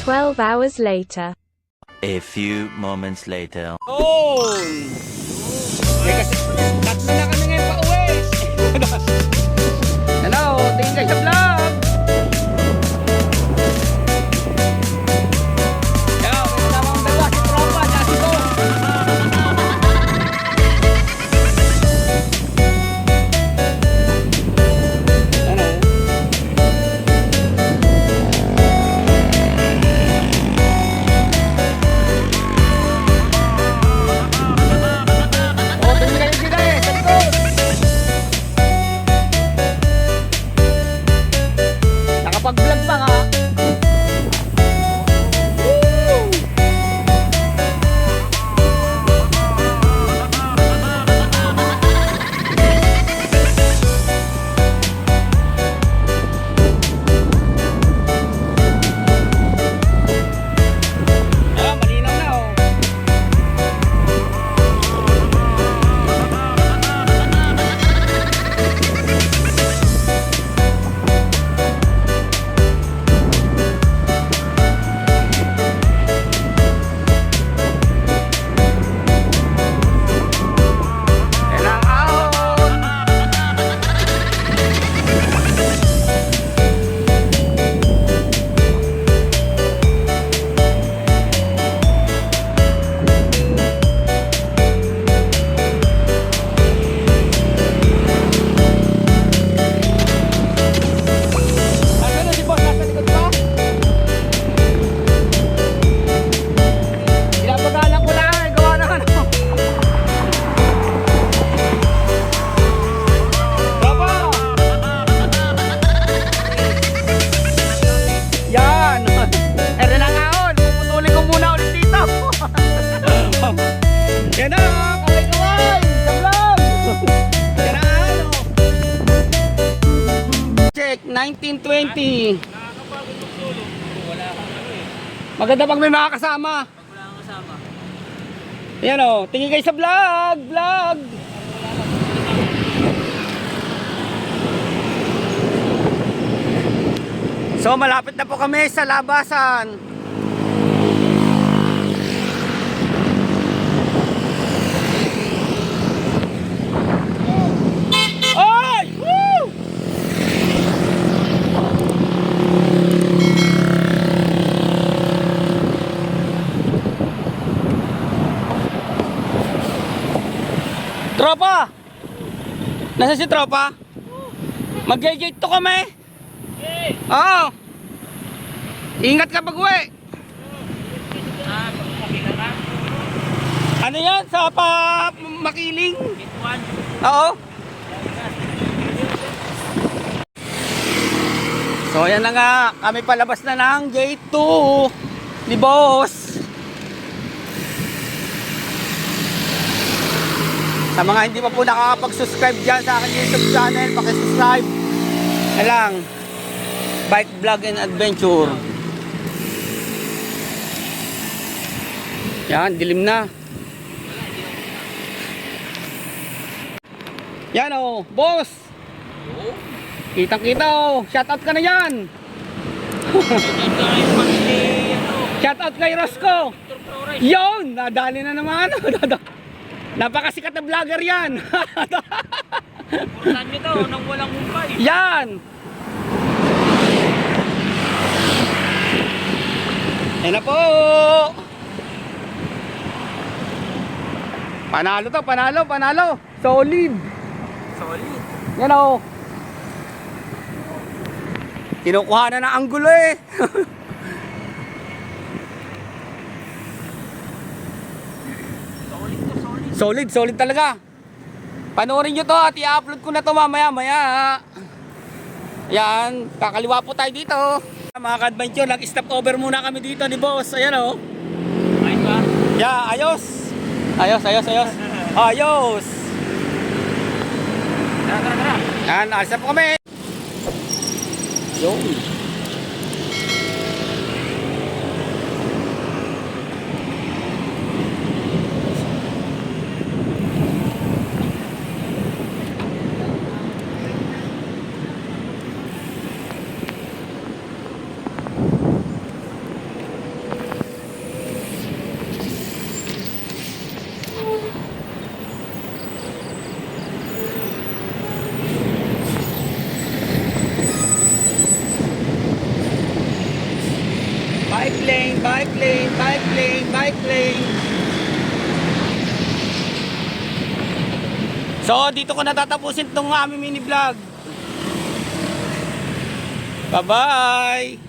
12 hours later. A few moments later. Oh! May kasi, tatlo na kami ngayon pa uwi. Hello, tingin kayo sa vlog. Yo, may kasama kong dalawa, si Tropa, at si Boss. Ano? Oh, tingin kayo sila eh, sa likod. Nakapag-vlog pa nga. Woo! Ah, malinaw na oh. Yan ang ahon. Nasaan na si Boss? Nasa likod pa? Pinapagalang ko lang eh. Gawa na ano. Baba! Yan! Ere lang ahon. Puputulin ko muna ulit dito. Yan na! Kaway-kaway! Sa vlog! Yan na ano. Check 1920. Maganda pag may mga kasama. Yan o, tingin kayo sa vlog! Vlog! So malapit na po kami sa labasan. Oy! Woo! Tropa! Nasaan si Tropa? Mag-gate to kami. Oo. Ingat ka pag-uwi. Ano yan? Sa Makiling? Oo. So yan na nga. Kami palabas na ng gate 2 ni Boss. Sa mga hindi pa po nakakapag-subscribe dyan sa aking YouTube channel, pakisubscribe na lang. Bike Vlog and Adventure. Yan, dilim na. Yan o, Boss. Kitang kita o. Shoutout ka na yan. Shoutout kay Rosco. Yun, nadali na naman. Napakasikat na vlogger yan. Saan nyo to? Nang walang humpay. Yan. Yan na po. Panalo to, panalo, panalo. Solid. Solid. Yan o. Kinukuha na ng anggulo eh. Solid to, solid. Solid, solid talaga. Panoorin nyo to at i-upload ko na to mamaya maya. Yan, kakaliwa po tayo dito. Mga ka-adventure, nag-stop over muna kami dito ni Boss. Ayan o. Ayun ba? Yeah, ayos. Ayos, ayos, ayos. Ayos. Tara, tara, tara. Yan, alis na po kami. Yun. bike lane, bike lane, bike lane. So, dito ko natatapusin tong aming mini vlog. Bye-bye!